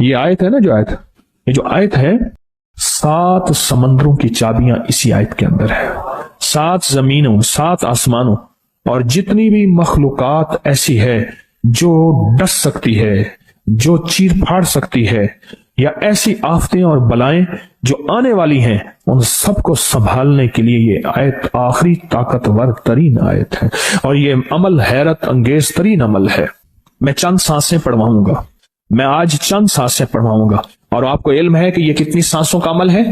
یہ آیت ہے نا، جو آیت، یہ جو آیت ہے 7 سمندروں کی چابیاں اسی آیت کے اندر ہے. 7 زمینوں، 7 آسمانوں اور جتنی بھی مخلوقات ایسی ہے جو ڈس سکتی ہے، جو چیر پھاڑ سکتی ہے، یا ایسی آفتیں اور بلائیں جو آنے والی ہیں، ان سب کو سنبھالنے کے لیے یہ آیت آخری طاقتور ترین آیت ہے. اور یہ عمل حیرت انگیز ترین عمل ہے. میں چند سانسیں پڑھواؤں گا، میں آج چند سانسیں پڑھواؤں گا، اور آپ کو علم ہے کہ یہ کتنی سانسوں کا عمل ہے؟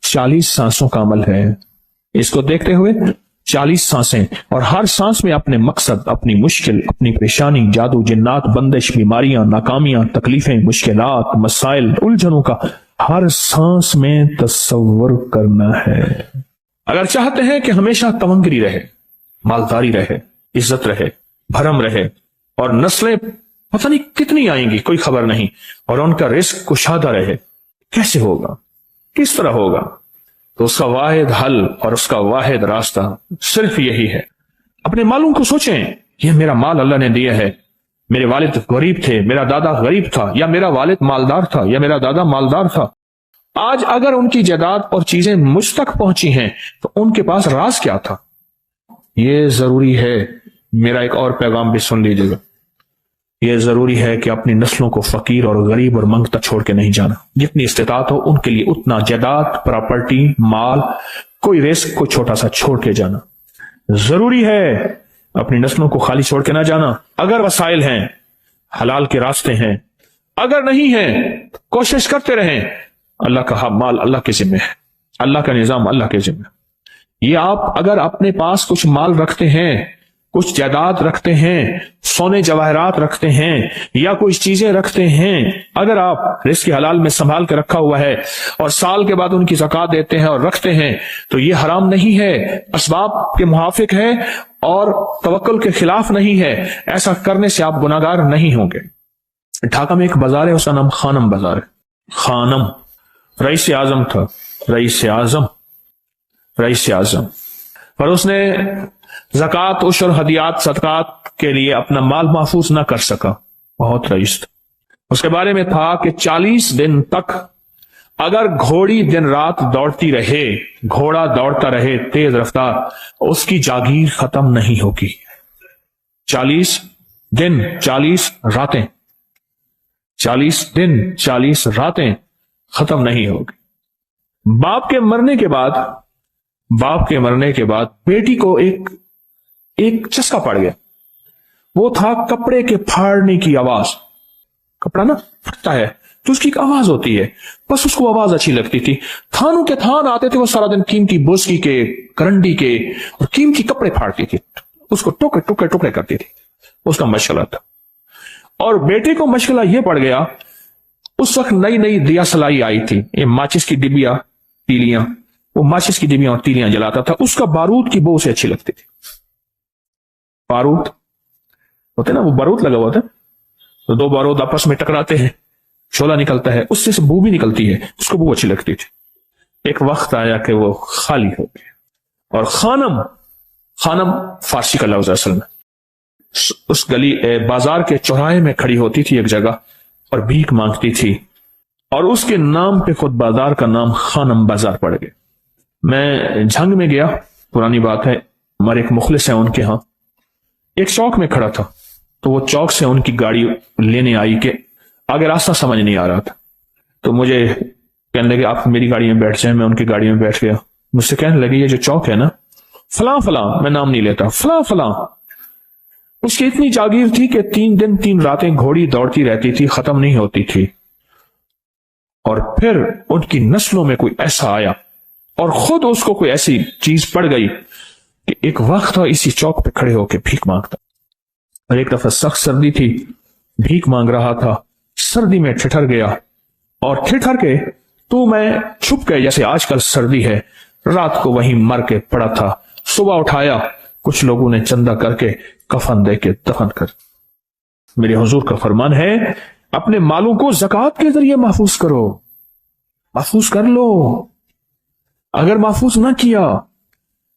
40 سانسوں کا عمل ہے. اس کو دیکھتے ہوئے 40 سانسیں، اور ہر سانس میں اپنے مقصد، اپنی مشکل، اپنی پریشانی، جادو، جنات، بندش، بیماریاں، ناکامیاں، تکلیفیں، مشکلات، مسائل، الجھنوں کا ہر سانس میں تصور کرنا ہے. اگر چاہتے ہیں کہ ہمیشہ تمنگری رہے، مالداری رہے، عزت رہے، بھرم رہے، اور نسلیں پتہ نہیں کتنی آئیں گی کوئی خبر نہیں، اور ان کا رزق کشادہ رہے، کیسے ہوگا؟ کس طرح ہوگا؟ تو اس کا واحد حل اور اس کا واحد راستہ صرف یہی ہے. اپنے مالوں کو سوچیں، یہ میرا مال اللہ نے دیا ہے. میرے والد غریب تھے، میرا دادا غریب تھا، یا میرا والد مالدار تھا، یا میرا دادا مالدار تھا. آج اگر ان کی جائیداد اور چیزیں مجھ تک پہنچی ہیں تو ان کے پاس راز کیا تھا؟ یہ ضروری ہے. میرا ایک اور پیغام بھی سن لیجیے گا. یہ ضروری ہے کہ اپنی نسلوں کو فقیر اور غریب اور منگتا چھوڑ کے نہیں جانا. جتنی استطاعت ہو ان کے لیے اتنا جائیداد، پراپرٹی، مال، کوئی رزق کو چھوٹا سا چھوڑ کے جانا ضروری ہے. اپنی نسلوں کو خالی چھوڑ کے نہ جانا. اگر وسائل ہیں، حلال کے راستے ہیں، اگر نہیں ہیں کوشش کرتے رہیں. اللہ کا مال اللہ کے ذمہ ہے، اللہ کا نظام اللہ کے ذمہ. یہ آپ اگر اپنے پاس کچھ مال رکھتے ہیں، کچھ جائیداد رکھتے ہیں، سونے جواہرات رکھتے ہیں، یا کوئی چیزیں رکھتے ہیں، اگر آپ رزق حلال میں سنبھال کے رکھا ہوا ہے اور سال کے بعد ان کی زکوٰۃ دیتے ہیں اور رکھتے ہیں، تو یہ حرام نہیں ہے، اسباب کے موافق ہے اور توکل کے خلاف نہیں ہے. ایسا کرنے سے آپ گناہگار نہیں ہوں گے. ڈھاکہ میں ایک بازار ہے، اس کا نام خانم بازار ہے. خانم رئیس اعظم تھا، رئیس اعظم، پر اس نے زکوٰۃ، عشر، ہدیات، صدقات کے لیے اپنا مال محفوظ نہ کر سکا. بہت رئیس تھا. اس کے بارے میں تھا کہ 40 دن تک اگر گھوڑی دن رات دوڑتی رہے، گھوڑا دوڑتا رہے تیز رفتار، اس کی جاگیر ختم نہیں ہوگی. 40 دن 40 راتیں، 40 دن 40 راتیں ختم نہیں ہوگی. باپ کے مرنے کے بعد بیٹی کو ایک چسکا پڑ گیا. وہ تھا کپڑے کے پھاڑنے کی آواز. کپڑا نا پھٹتا ہے تو اس کی ایک آواز ہوتی ہے، بس اس کو آواز اچھی لگتی تھی. تھانوں کے تھان آتے تھے، وہ سارا دن قیمتی بوسکی کے، کرنڈی کے اور قیمتی کپڑے پھاڑتی تھی، اس کو ٹکڑے کرتی تھی. اس کا مشغلہ تھا. اور بیٹے کو مشغلہ یہ پڑ گیا، اس وقت نئی دیا سلائی آئی تھی، یہ ماچس کی ڈبیاں، تیلیاں، وہ ماچس کی ڈبیاں اور تیلیاں جلاتا تھا. اس کا بارود کی بو سے اچھی لگتی تھی. بارود ہوتے نا، وہ بارود لگا ہوا تھا، تو 2 بارود آپس میں ٹکراتے ہیں، شعلہ نکلتا ہے، اس سے بو بھی نکلتی ہے، اس کو بو اچھی لگتی تھی. ایک وقت آیا کہ وہ خالی ہو گیا. اور خانم فارسی کا لفظ اصل میں اس گلی بازار کے چوراہے میں کھڑی ہوتی تھی ایک جگہ اور بھیک مانگتی تھی، اور اس کے نام پہ خود بازار کا نام خانم بازار پڑ گیا. میں جھنگ میں گیا، پرانی بات ہے، ہمارے ایک مخلص ہیں ان کے ہاں، ایک چوک میں کھڑا تھا. تو وہ چوک سے ان کی گاڑی لینے آئی کہ آگے راستہ سمجھ نہیں آ رہا تھا. تو مجھے کہنے لگے آپ میری گاڑی میں بیٹھ جائیں. میں ان کی گاڑی میں بیٹھ گیا. مجھ سے کہنے لگے یہ جو چوک ہے نا، فلاں فلاں، میں نام نہیں لیتا، فلاں فلاں، اس کی اتنی جاگیر تھی کہ 3 دن 3 راتیں گھوڑی دوڑتی رہتی تھی، ختم نہیں ہوتی تھی. اور پھر ان کی نسلوں میں کوئی ایسا آیا اور خود اس کو کوئی ایسی چیز پڑ گئی کہ ایک وقت تھا اسی چوک پہ کھڑے ہو کے بھیک مانگتا. اور ایک دفعہ سخت سردی تھی، بھیک مانگ رہا تھا، سردی میں ٹھٹر گیا، اور ٹھٹر کے تو میں چھپ گئے جیسے آج کل سردی ہے. رات کو وہیں مر کے پڑا تھا. صبح اٹھایا، کچھ لوگوں نے چندہ کر کے کفن دے کے دفن کر. میرے حضور کا فرمان ہے اپنے مالوں کو زکوٰۃ کے ذریعے محفوظ کرو، محفوظ کر لو. اگر محفوظ نہ کیا،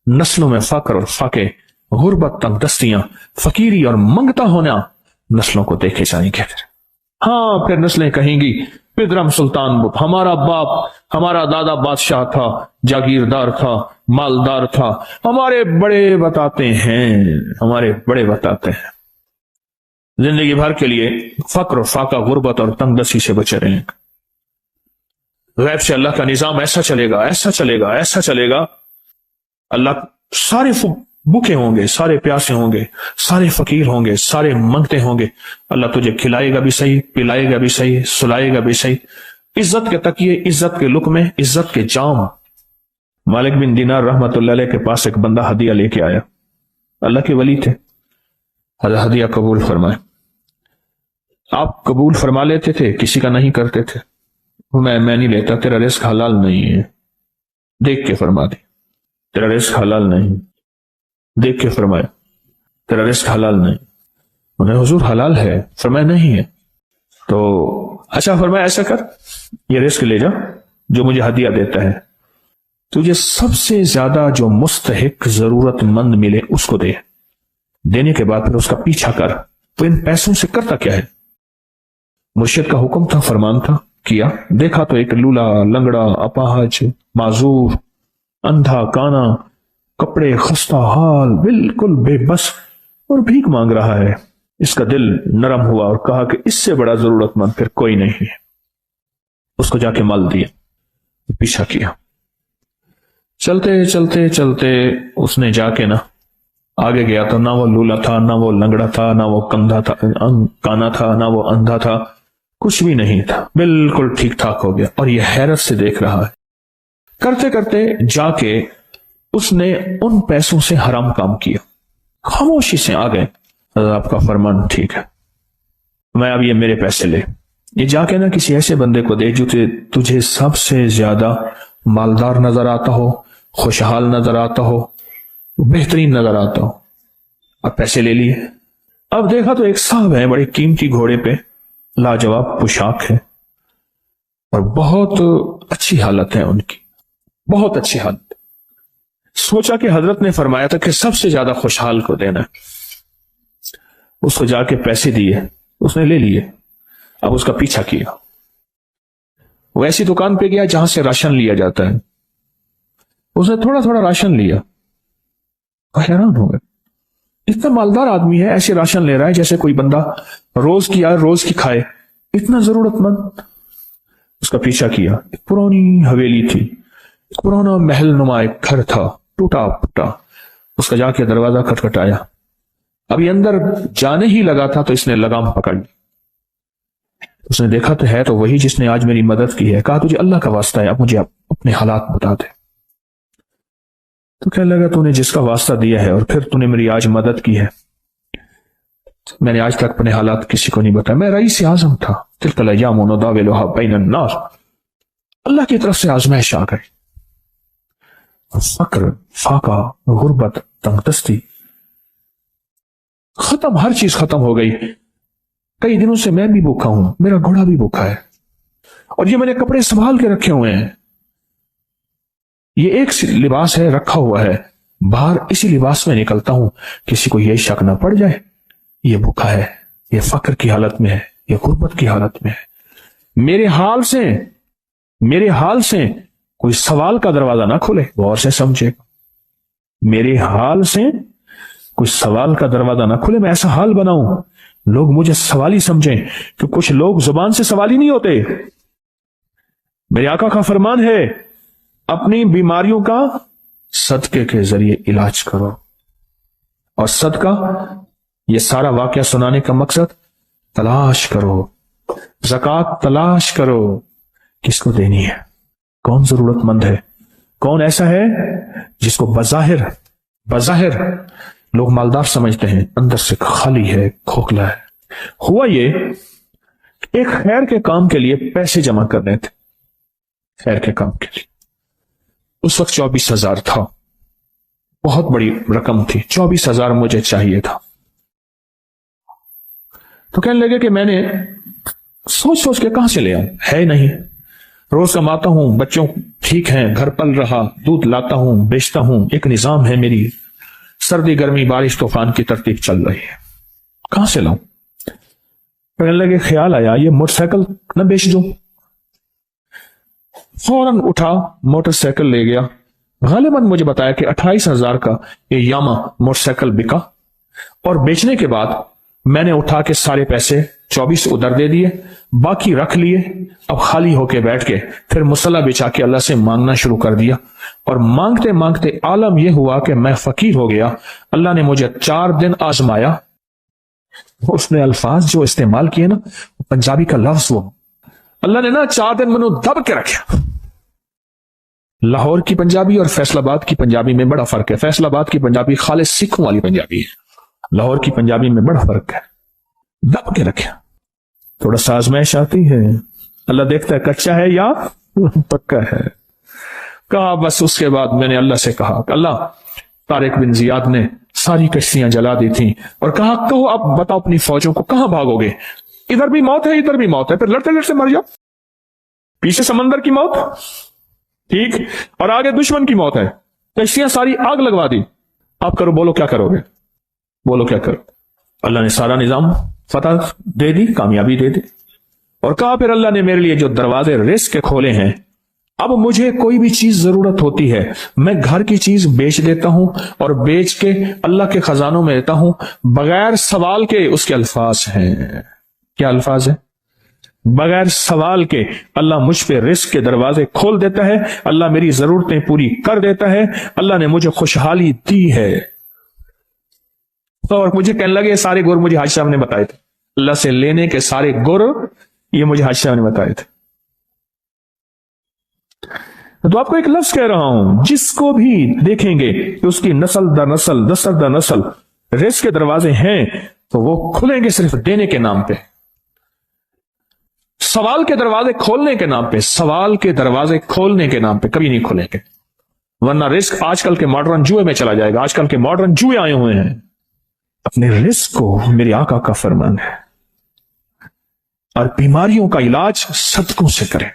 نسلوں میں فقر اور فاقے، غربت، تنگ دستیاں، فقیری اور منگتا ہونا نسلوں کو دیکھے جائیں گے. ہاں پھر نسلیں کہیں گی پدرم سلطان بت، ہمارا باپ، ہمارا دادا بادشاہ تھا، جاگیردار تھا، مالدار تھا، ہمارے بڑے بتاتے ہیں، ہمارے بڑے بتاتے ہیں۔ زندگی بھر کے لیے فقر و فاقہ، غربت اور تنگ دستی سے بچے رہیں۔ غیب سے اللہ کا نظام ایسا چلے گا، ایسا چلے گا، ایسا چلے گا، اللہ سارے بھوکے ہوں گے، سارے پیاسے ہوں گے، سارے فقیر ہوں گے، سارے منگتے ہوں گے، اللہ تجھے کھلائے گا بھی صحیح، پلائے گا بھی صحیح، سلائے گا بھی صحیح۔ عزت کے تکیے، عزت کے لقمے، عزت کے جام۔ مالک بن دینار رحمت اللہ علیہ کے پاس ایک بندہ ہدیہ لے کے آیا، اللہ کے ولی تھے، ہدیہ قبول فرمائے۔ آپ قبول فرما لیتے تھے، کسی کا نہیں کرتے تھے؟ میں نہیں لیتا، تیرا رزق حلال نہیں ہے، دیکھ کے فرما دی، تیرا رزق حلال نہیں، دیکھ کے فرمایا تیرا رزق حلال نہیں۔ انہیں حضور حلال ہے، فرمایا نہیں ہے، تو اچھا فرمایا ایسا کر، یہ رزق لے جا جو مجھے ہدیہ دیتا ہے، تجھے سب سے زیادہ جو مستحق ضرورت مند ملے اس کو دے، دینے کے بعد پھر اس کا پیچھا کر، تو ان پیسوں سے کرتا کیا ہے؟ مرشد کا حکم تھا، فرمان تھا، کیا، دیکھا تو ایک لولا، لنگڑا، اپاہج، معذور، اندھا، کانا، کپڑے خستہ حال، بالکل بے بس اور بھیک مانگ رہا ہے۔ اس کا دل نرم ہوا اور کہا کہ اس سے بڑا ضرورت مند پھر کوئی نہیں ہے۔ اس کو جا کے مال دیا، پیچھا کیا، چلتے چلتے چلتے اس نے جا کے آگے گیا تو نہ وہ لولا تھا، نہ وہ لنگڑا تھا، نہ وہ کانا تھا، نہ وہ اندھا تھا، کچھ بھی نہیں تھا، بالکل ٹھیک ٹھاک ہو گیا، اور یہ حیرت سے دیکھ رہا ہے۔ کرتے کرتے جا کے اس نے ان پیسوں سے حرام کام کیا، خاموشی سے آ گئے، آپ کا فرمان ٹھیک ہے، میں اب یہ میرے پیسے لے، یہ جا کے کسی ایسے بندے کو دے جو تجھے سب سے زیادہ مالدار نظر آتا ہو، خوشحال نظر آتا ہو، بہترین نظر آتا ہو۔ اب پیسے لے لیے، اب دیکھا تو ایک صاحب ہے، بڑے قیمتی گھوڑے پہ، لاجواب پوشاک ہے، اور بہت اچھی حالت ہے ان کی، بہت اچھی حالت۔ سوچا کہ حضرت نے فرمایا تھا کہ سب سے زیادہ خوشحال کو دینا ہے، اس کو جا کے پیسے دیے، اس نے لے لیے، اب اس کا پیچھا کیا، وہ ایسی دکان پہ گیا جہاں سے راشن لیا جاتا ہے، اس نے تھوڑا تھوڑا راشن لیا، حیران ہو گئے، اتنا مالدار آدمی ہے، ایسے راشن لے رہا ہے جیسے کوئی بندہ روز کی کھائے، اتنا ضرورت مند۔ اس کا پیچھا کیا، ایک پرانی حویلی تھی، ایک پرانا محل نما ایک گھر تھا، ٹوٹا پھوٹا، اس کا جا کے دروازہ کھٹکھٹایا، ابھی اندر جانے ہی لگا تھا تو اس نے لگام پکڑ لی، اس نے دیکھا تو ہے تو وہی جس نے آج میری مدد کی ہے، کہا تجھے اللہ کا واسطہ ہے، اب مجھے اپنے حالات بتا دے۔ تو کہنے لگا تو نے جس کا واسطہ دیا ہے اور پھر تو نے میری آج مدد کی ہے، میں نے آج تک اپنے حالات کسی کو نہیں بتایا، میں رئیس اعظم تھا، تلک الایام نداولها بین الناس، اللہ کی طرف سے آزمائش آ گئی، فقر، فاقہ، غربت، تنگ دستی ختم، ہر چیز ختم ہو گئی۔ کئی دنوں سے میں بھی بھوکا ہوں، میرا گھوڑا بھی بھوکا ہے، اور یہ میں نے کپڑے سنبھال کے رکھے ہوئے ہیں، یہ ایک لباس ہے رکھا ہوا ہے، باہر اسی لباس میں نکلتا ہوں، کسی کو یہ شک نہ پڑ جائے یہ بھوکا ہے، یہ فقر کی حالت میں ہے، یہ غربت کی حالت میں ہے۔ میرے حال سے کوئی سوال کا دروازہ نہ کھولے، غور سے سمجھے، میرے حال سے کوئی سوال کا دروازہ نہ کھولے، میں ایسا حال بناؤں لوگ مجھے سوالی سمجھیں، کہ کچھ لوگ زبان سے سوالی نہیں ہوتے۔ میرے آقا کا فرمان ہے اپنی بیماریوں کا صدقے کے ذریعے علاج کرو، اور صدقہ، یہ سارا واقعہ سنانے کا مقصد، تلاش کرو، زکوٰۃ تلاش کرو، کس کو دینی ہے، کون ضرورت مند ہے، کون ایسا ہے جس کو بظاہر لوگ مالدار سمجھتے ہیں، اندر سے خالی ہے، کھوکھلا ہے۔ ہوا یہ، ایک خیر کے کام کے لیے پیسے جمع کرنے تھے، خیر کے کام کے لیے، اس وقت 24,000 تھا، بہت بڑی رقم تھی، 24,000 مجھے چاہیے تھا۔ تو کہنے لگے کہ میں نے سوچ کے کہاں سے لے آؤں، ہے نہیں، روز کماتا ہوں، بچوں ٹھیک ہیں، گھر پل رہا، دودھ لاتا ہوں، بیچتا ہوں، ایک نظام ہے، میری سردی گرمی بارش طوفان کی ترتیب چل رہی ہے، کہاں سے لاؤں؟ کہنے لگے خیال آیا یہ موٹر سائیکل نہ بیچ دوں. فوراً اٹھا موٹر سائیکل لے گیا. غالباً مجھے بتایا کہ 28,000 کا یہ یاما موٹر سائیکل بکا، اور بیچنے کے بعد میں نے اٹھا کے سارے پیسے 24 ادھر دے دیے، باقی رکھ لیے. اب خالی ہو کے بیٹھ کے پھر مصلا بچھا کے اللہ سے مانگنا شروع کر دیا، اور مانگتے مانگتے عالم یہ ہوا کہ میں فقیر ہو گیا. اللہ نے مجھے 4 دن آزمایا. اس نے الفاظ جو استعمال کیے نا، پنجابی کا لفظ، وہ اللہ نے نا 4 دن منو دب کے رکھا. لاہور کی پنجابی اور فیصل آباد کی پنجابی میں بڑا فرق ہے. فیصل آباد کی پنجابی خالص سکھوں والی پنجابی ہے، لاہور کی پنجابی میں بڑا فرق ہے. دب کے رکھا. تھوڑا سا آزمائش آتی ہے، اللہ دیکھتا ہے کچا ہے یا پکا ہے. کہا بس. اس کے بعد میں نے اللہ سے کہا کہ اللہ، طارق بن زیاد نے ساری کشتیاں جلا دی تھیں، اور کہا کہو اب بتاؤ اپنی فوجوں کو کہاں بھاگو گے؟ ادھر بھی موت ہے ادھر بھی موت ہے، پھر لڑتے لڑتے مر جاؤ. پیچھے سمندر کی موت، ٹھیک، اور آگے دشمن کی موت ہے. کشتیاں ساری آگ لگوا دی. آپ کرو، بولو کیا کرو گے، بولو کیا کرو. اللہ نے سارا نظام فتح دے دی، کامیابی دے دی. اور کہا پھر اللہ نے میرے لیے جو دروازے رزق کے کھولے ہیں، اب مجھے کوئی بھی چیز ضرورت ہوتی ہے میں گھر کی چیز بیچ دیتا ہوں، اور بیچ کے اللہ کے خزانوں میں دیتا ہوں بغیر سوال کے. اس کے الفاظ ہیں، کیا الفاظ ہیں؟ بغیر سوال کے اللہ مجھ پہ رزق کے دروازے کھول دیتا ہے، اللہ میری ضرورتیں پوری کر دیتا ہے، اللہ نے مجھے خوشحالی دی ہے. اور مجھے کہنے لگے سارے گر مجھے حاجی صاحب نے بتائے تھے، اللہ سے لینے کے سارے گر یہ مجھے حاجی صاحب نے بتائے تھے. تو آپ کو ایک لفظ کہہ رہا ہوں، جس کو بھی دیکھیں گے کہ اس کی نسل در نسل نسل در نسل رزق کے دروازے ہیں، تو وہ کھلیں گے صرف دینے کے نام پہ. سوال کے دروازے کھولنے کے نام پہ، سوال کے دروازے کھولنے کے نام پہ کبھی نہیں کھلیں گے. ورنہ رزق آج کل کے ماڈرن جوئے میں چلا جائے گا. آج کل کے ماڈرن جوئے آئے ہوئے ہیں. اپنے رزق کو میرے آقا کا فرمان ہے، اور بیماریوں کا علاج صدقوں سے کریں.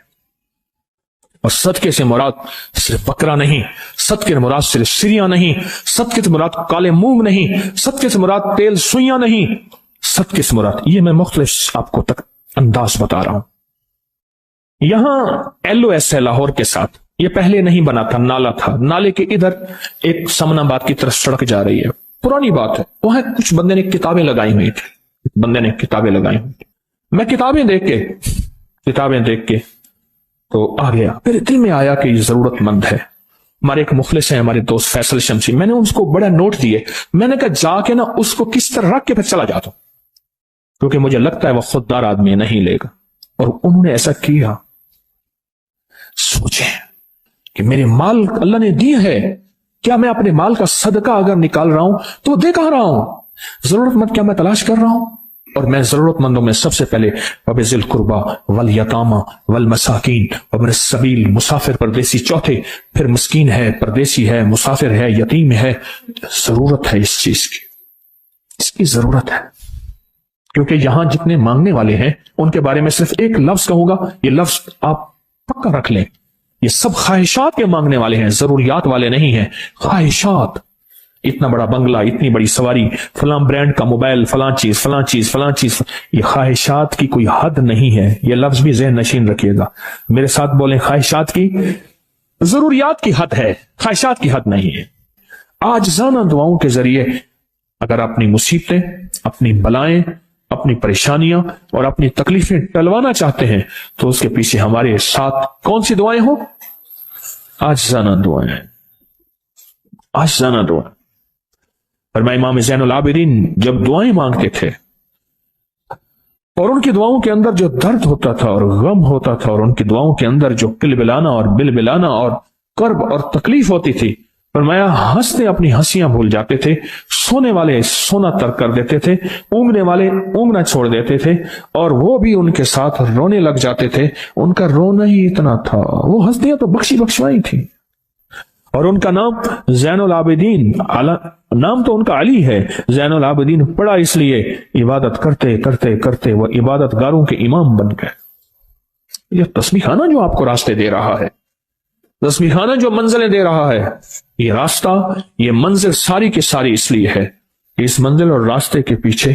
اور صدقے سے مراد صرف بکرا نہیں، صدقے سے مراد صرف سریاں نہیں، صدقے سے مراد کالے مونگ نہیں، صدقے سے مراد تیل سوئیاں نہیں، صدقے سے مراد یہ میں مختلف آپ کو تک انداز بتا رہا ہوں. یہاں ایل او ایس ہے لاہور کے ساتھ، یہ پہلے نہیں بنا تھا، نالا تھا. نالے کے ادھر ایک سمن آباد کی طرف سڑک جا رہی ہے، پرانی بات ہے. وہاں کچھ بندے نے کتابیں لگائی ہوئی تھی، بندے نے کتابیں لگائی ہوئی تھی. میں کتابیں دیکھ کے تو آ گیا. پھر دل میں آیا کہ یہ ضرورت مند ہے. ہمارے ایک مخلص ہیں، ہمارے دوست فیصل شمسی، میں نے ان کو بڑا نوٹ دیے. میں نے کہا جا کے نا اس کو کس طرح رکھ کے پھر چلا جاتا ہوں، کیونکہ مجھے لگتا ہے وہ خوددار آدمی نہیں لے گا. اور انہوں نے ایسا کیا. سوچیں کہ میرے مال اللہ نے دی ہے، کیا میں اپنے مال کا صدقہ اگر نکال رہا ہوں تو دے کہاں رہا ہوں؟ ضرورت مند کیا میں تلاش کر رہا ہوں؟ اور میں ضرورت مندوں میں سب سے پہلے وبذل القربا والیتاما والمساکین وابن السبیل، مسافر پردیسی چوتھے، پھر مسکین ہے، پردیسی ہے، مسافر ہے، یتیم ہے. ضرورت ہے اس چیز کی، اس کی ضرورت ہے. کیونکہ یہاں جتنے مانگنے والے ہیں ان کے بارے میں صرف ایک لفظ کہوں گا، یہ لفظ آپ پکا رکھ لیں، یہ سب خواہشات کے مانگنے والے ہیں، ضروریات والے نہیں ہیں. خواہشات، اتنا بڑا بنگلہ، اتنی بڑی سواری، فلاں برانڈ کا موبائل، فلاں چیز فلاں چیز فلاں چیز، یہ خواہشات کی کوئی حد نہیں ہے. یہ لفظ بھی ذہن نشین رکھیے گا، میرے ساتھ بولیں، خواہشات کی، ضروریات کی حد ہے، خواہشات کی حد نہیں ہے. عاجزانہ دعاؤں کے ذریعے اگر اپنی مصیبتیں، اپنی بلائیں، اپنی پریشانیاں اور اپنی تکلیفیں ٹلوانا چاہتے ہیں تو اس کے پیچھے ہمارے ساتھ کون سی دعائیں ہوں؟ عاجزانہ دعائیں، عاجزانہ دعائیں. فرمایا امام زین العابدین جب دعائیں مانگتے تھے اور ان کی دعاؤں کے اندر جو درد ہوتا تھا اور غم ہوتا تھا، اور ان کی دعاؤں کے اندر جو کلبلانا اور بلبلانا اور کرب اور تکلیف ہوتی تھی، فرمایا ہنستے اپنی ہنسیاں بھول جاتے تھے، سونے والے سونا ترک کر دیتے تھے، اونگنے والے اونگنا چھوڑ دیتے تھے، اور وہ بھی ان کے ساتھ رونے لگ جاتے تھے. ان کا رونا ہی اتنا تھا، وہ ہنسیاں تو بخشوائی تھی. اور ان کا نام زین العابدین، نام تو ان کا علی ہے، زین العابدین پڑا اس لیے عبادت کرتے کرتے کرتے وہ عبادت گاروں کے امام بن گئے. یہ تسبیح خانہ جو آپ کو راستے دے رہا ہے، تسبیح خانہ جو منزلیں دے رہا ہے، یہ راستہ، یہ منزل ساری کی ساری اس لیے ہے کہ اس منزل اور راستے کے پیچھے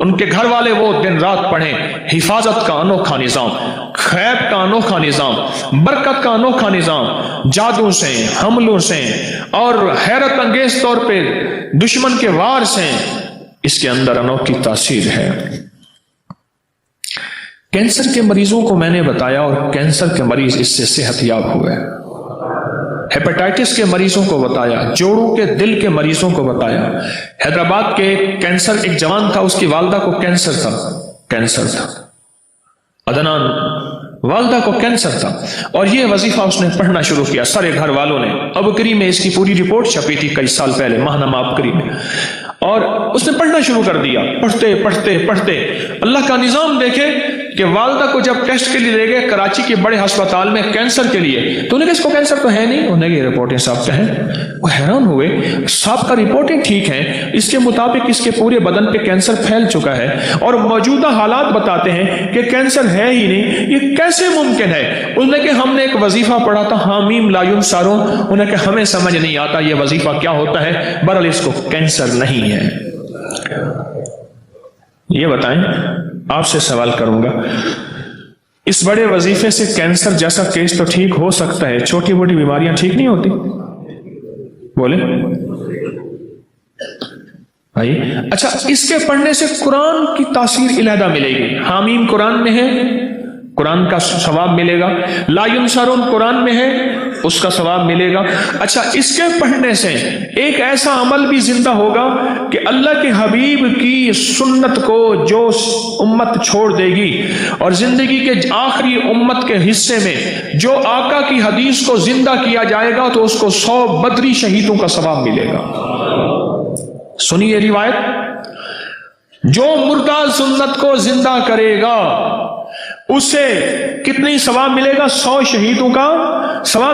ان کے گھر والے وہ دن رات پڑھیں، حفاظت کا انوکھا نظام، خیب کا انوکھا نظام، برکت کا انوکھا نظام، جادو سے، حملوں سے اور حیرت انگیز طور پہ دشمن کے وار سے اس کے اندر انوکھی تاثیر ہے۔ کینسر کے مریضوں کو میں نے بتایا اور کینسر کے مریض اس سے صحت یاب ہوئے، ہیپاٹائٹس کے مریضوں کو بتایا، جوڑوں کے دل کے مریضوں کو بتایا۔ حیدرآباد کے ایک جوان تھا، اس کی والدہ کو کینسر تھا، عدنان، والدہ کو کینسر تھا، اور یہ وظیفہ اس نے پڑھنا شروع کیا۔ سارے گھر والوں نے، ابکری میں اس کی پوری رپورٹ چھپی تھی کئی سال پہلے، ماہنامہ ابکری میں، اور اس نے پڑھنا شروع کر دیا۔ پڑھتے پڑھتے پڑھتے اللہ کا نظام دیکھے کہ والدہ کو جب ٹیسٹ کے لیے لے گئے کراچی کے بڑے ہسپتال میں کینسر کے لیے، تو انہیں کہ اس کو کینسر تو ہے نہیں، انہوں نے کہ رپورٹیں صاحب ہیں۔ وہ حیران ہوئے، صاحب کا رپورٹیں ٹھیک ہیں، اس کے مطابق اس کے پورے بدن پہ کینسر پھیل چکا ہے اور موجودہ حالات بتاتے ہیں کہ کینسر ہے ہی نہیں، یہ کیسے ممکن ہے؟ انہوں نے کہ ہم نے ایک وظیفہ پڑھا تھا، حامیم لا ینصرون، انہوں نے کہ ہمیں سمجھ نہیں آتا یہ وظیفہ کیا ہوتا ہے، بہرحال اس کو کینسر نہیں ہے۔ یہ بتائیں، آپ سے سوال کروں گا، اس بڑے وظیفے سے کینسر جیسا کیس تو ٹھیک ہو سکتا ہے، چھوٹی موٹی بیماریاں ٹھیک نہیں ہوتی؟ بولے بھائی۔ اچھا، اس کے پڑھنے سے قرآن کی تاثیر علیحدہ ملے گی۔ حامیم قرآن میں ہے، قرآن کا ثواب ملے گا، لا ینصرون قرآن میں ہے، اس کا ثواب ملے گا۔ اچھا، اس کے پڑھنے سے ایک ایسا عمل بھی زندہ ہوگا کہ اللہ کے حبیب کی سنت کو جو امت چھوڑ دے گی اور زندگی کے آخری امت کے حصے میں جو آقا کی حدیث کو زندہ کیا جائے گا تو اس کو 100 بدری شہیدوں کا ثواب ملے گا۔ سنیے روایت، جو مردہ سنت کو زندہ کرے گا اسے کتنی ثواب ملے گا؟ 100 شہیدوں کا ثواب